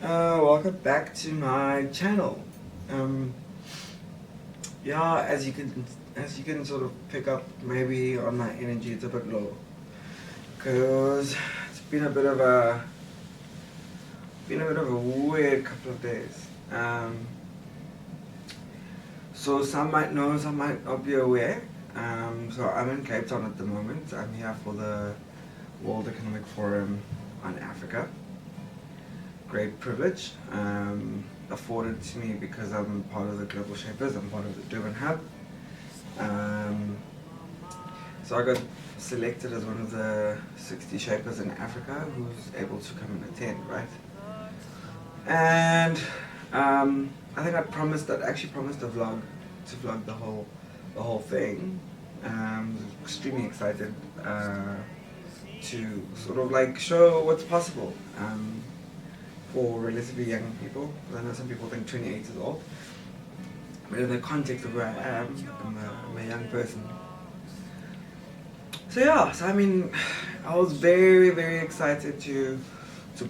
welcome back to my channel. Yeah, as you can sort of pick up maybe on my energy, it's a bit low because it's been a bit of a weird couple of days. So some might know, some might not be aware. So I'm in Cape Town at the moment. I'm here for the World Economic Forum on Africa. Great privilege afforded to me because I'm part of the Global Shapers. I'm part of the Durban Hub. So I got selected as one of the 60 shapers in Africa who's able to come and attend, right? And I think I'd actually promised to vlog the whole thing. Extremely excited to sort of like show what's possible for relatively young people. I know some people think 28 is old, but in the context of where I am, I'm a young person. So yeah, I mean, I was very, very excited to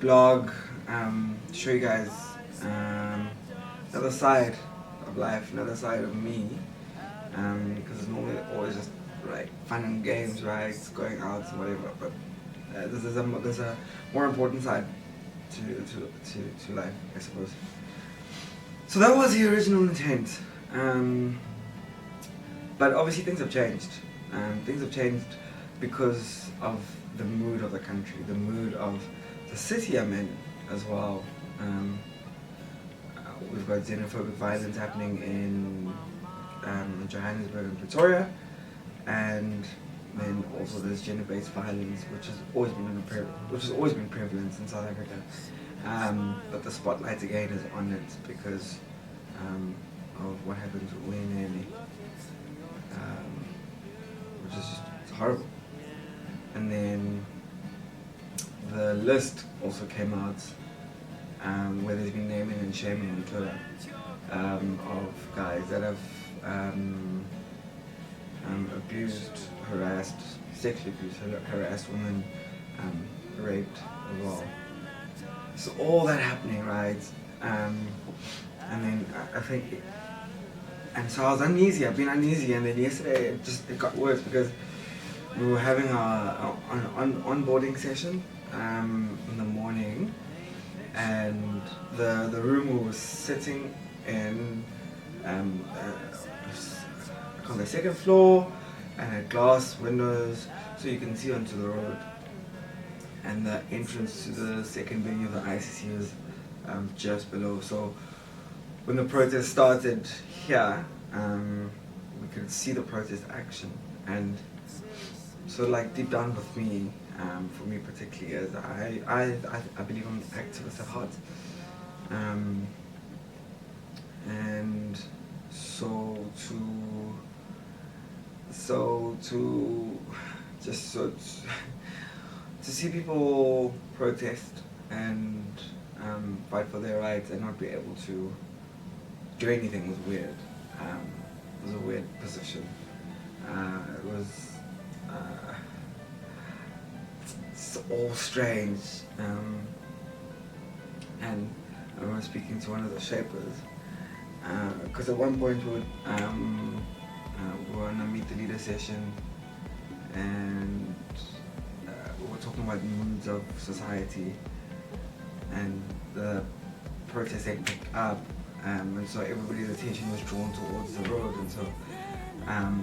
blog, show you guys another side of life, another side of me, because it's normally always just like fun and games, right, going out and whatever, but there's a more important side to life, I suppose. So that was the original intent, but obviously things have changed. Things have changed because of the mood of the country, the mood of the city I'm in as well. We've got xenophobic violence happening in Johannesburg and Pretoria, and then also there's gender-based violence, which has always been prevalent in South Africa. But the spotlight again is on it because of what happened to Wayne, which is just horrible. And then the list also came out where there's been naming and shaming on Twitter of guys that have abused, harassed, sexually abused, harassed women, raped as well. So all that happening, right? And then I think, and so I was uneasy. I've been uneasy, and then yesterday it got worse because we were having an onboarding session in the morning, and the room we were sitting in on the second floor, and had glass windows so you can see onto the road, and the entrance to the second venue of the ICC was just below. So when the protest started here, we could see the protest action, and so like deep down with me, for me particularly, as I believe I'm an activist at heart, and to see people protest and fight for their rights and not be able to do anything was weird. It was a weird position. It was it's all strange. And I remember speaking to one of the shapers, because at one point we were on a meet the leader session, and we were talking about the moods of society, and the protest had picked up, and so everybody's attention was drawn towards the road, and so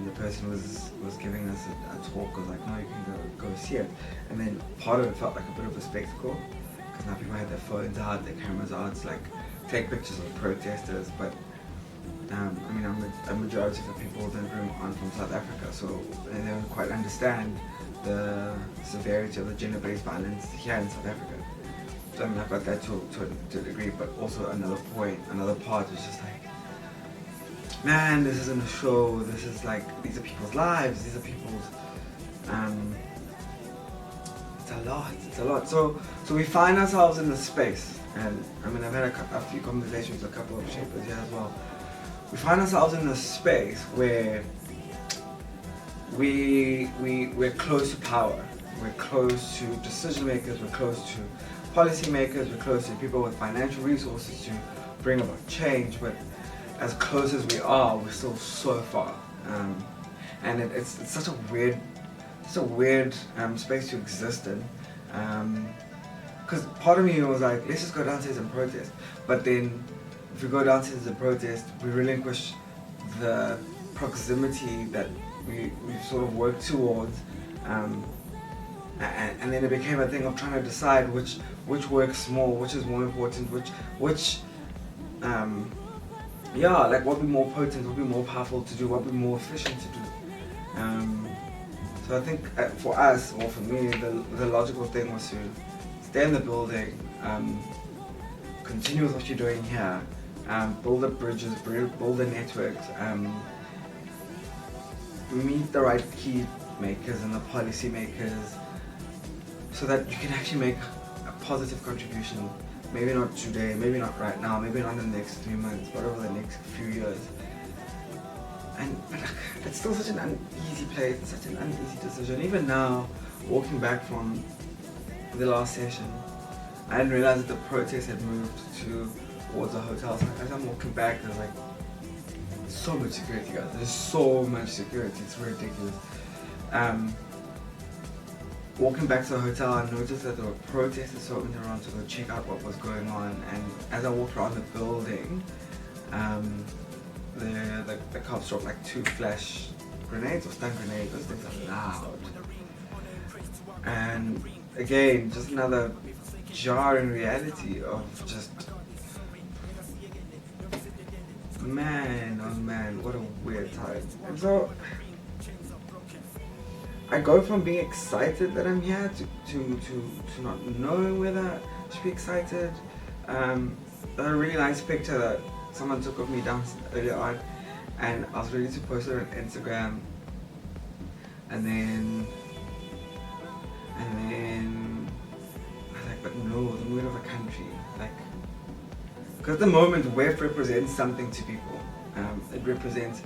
the person was giving us a talk, was like, no, you can go see it, and then part of it felt like a bit of a spectacle, because now people had their phones out, their cameras out, to like take pictures of protesters, but I mean, a majority of the people in the room aren't from South Africa, so they don't quite understand the severity of the gender-based violence here in South Africa. So I mean, I got that to a degree, but also another part was just like, man, this isn't a show, this is like, these are people's lives, these are people's, it's a lot. So we find ourselves in this space, and I mean, I've had a few conversations with a couple of shapers here as well. We find ourselves in this space where we're close to power, we're close to decision makers, we're close to policymakers, we're close to people with financial resources to bring about change, but as close as we are, we're still so far. And it's such a weird space to exist in. Because part of me was like, let's just go downstairs and protest. But then, if we go downstairs and protest, we relinquish the proximity that we sort of worked towards. And then it became a thing of trying to decide which works more, which is more important, which like what would be more potent, what would be more powerful to do, what would be more efficient to do. So I think for us, or for me, the logical thing was to stay in the building, continue with what you're doing here, build the bridges, build the networks, meet the right key makers and the policy makers, so that you can actually make a positive contribution. Maybe not today, maybe not right now, maybe not in the next 3 months, but over the next few years. But it's still such an uneasy place, and such an uneasy decision. Even now, walking back from the last session, I didn't realize that the protest had moved towards the hotel. So as I'm walking back, there's like so much security, guys. There's so much security, it's ridiculous. Walking back to the hotel, I noticed that there were protesters swarming around to go check out what was going on. And as I walked around the building, the cops dropped like 2 flash grenades or stun grenades. Those things are loud. And again, just another jarring reality of just, man, oh man, what a weird time. And so I go from being excited that I'm here to not knowing whether I should be excited. A really nice picture that someone took of me down earlier on, and I was ready to post it on Instagram, and then I was like, but no, the mood of a country, like, because at the moment WEF represents something to people. It represents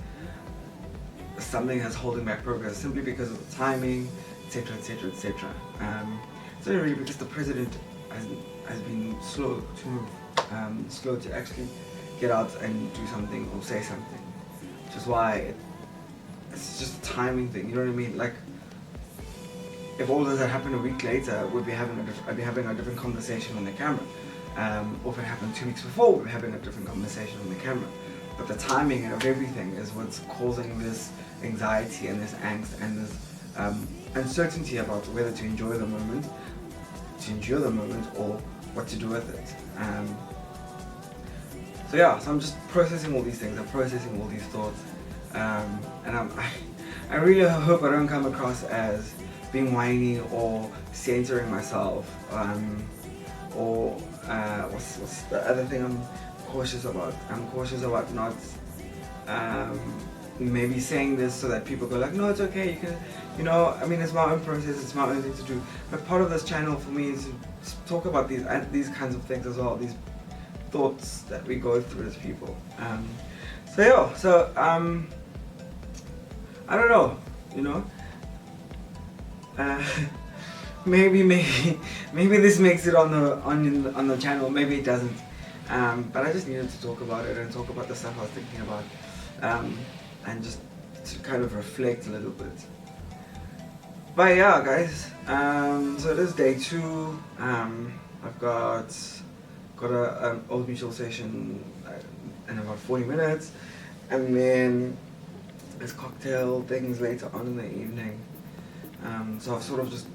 something that's holding back progress simply because of the timing, etc, etc, etc. It's only really because the president has been slow to move, slow to actually get out and do something or say something, which is why it's just a timing thing. You know what I mean? Like, if all this had happened a week later, I'd be having a different conversation on the camera. Or if it happened 2 weeks before, we'd be having a different conversation on the camera. But the timing of everything is what's causing this anxiety and this angst and this uncertainty about whether to endure the moment, or what to do with it. So I'm just processing all these things. I'm processing all these thoughts, and I really hope I don't come across as being whiny or censoring myself, or what's the other thing I'm cautious about? I'm cautious about not maybe saying this so that people go like, no, it's okay, you can, it's my own process, it's my own thing to do. But part of this channel for me is to talk about these kinds of things as well, these thoughts that we go through as people. I don't know, maybe this makes it on the channel, maybe it doesn't. But I just needed to talk about it and talk about the stuff I was thinking about, and just to kind of reflect a little bit. But yeah, guys, so it is day 2. I've got an old mutual session in about 40 minutes, and then there's cocktail things later on in the evening. So I've sort of just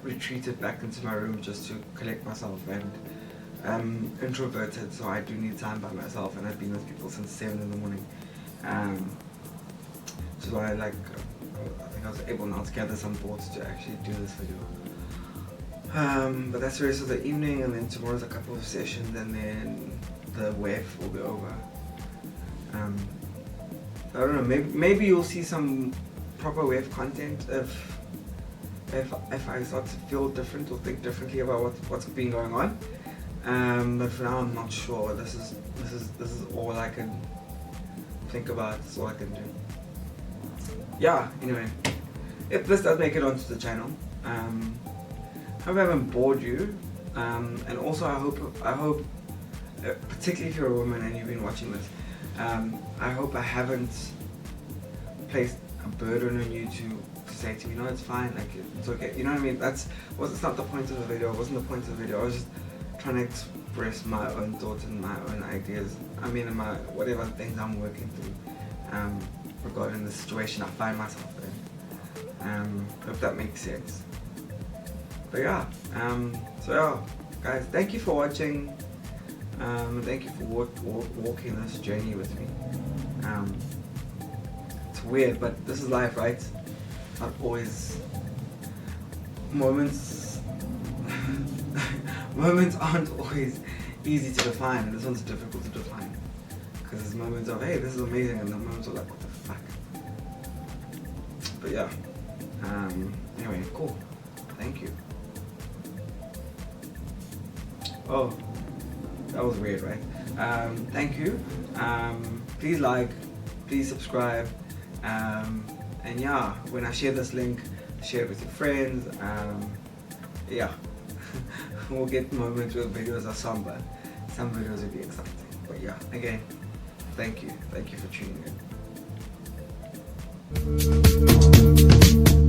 retreated back into my room just to collect myself, and I'm introverted, so I do need time by myself, and I've been with people since 7 in the morning. So I think I was able now to gather some thoughts to actually do this video. But that's the rest of the evening, and then tomorrow's a couple of sessions, and then the WEF will be over. I don't know, maybe you'll see some proper WEF content if I start to feel different or think differently about what's been going on. But for now I'm not sure. This is all I can think about, this is all I can do. Yeah, anyway, if this does make it onto the channel, I hope I haven't bored you. And also I hope, particularly if you're a woman and you've been watching this, I hope I haven't placed a burden on you to say to me, no, it's fine, like it's okay. You know what I mean? It's not the point of the video. It wasn't the point of the video. I was just trying to express my own thoughts and my own ideas. I mean, my whatever things I'm working through regarding the situation I find myself in. If that makes sense. But yeah, so yeah, guys, thank you for watching. Thank you for walking this journey with me. It's weird, but this is life, right? Not always moments. Moments aren't always easy to define, and this one's difficult to define. Because there's moments of, hey, this is amazing, and the moments of like, what the fuck? But yeah. Anyway, cool. Thank you. Oh, that was weird, right? Thank you. Please like, please subscribe. And yeah, when I share this link, share it with your friends. Yeah. We'll get moments where videos are somber. Some videos will be exciting. But yeah, again, thank you. Thank you for tuning in.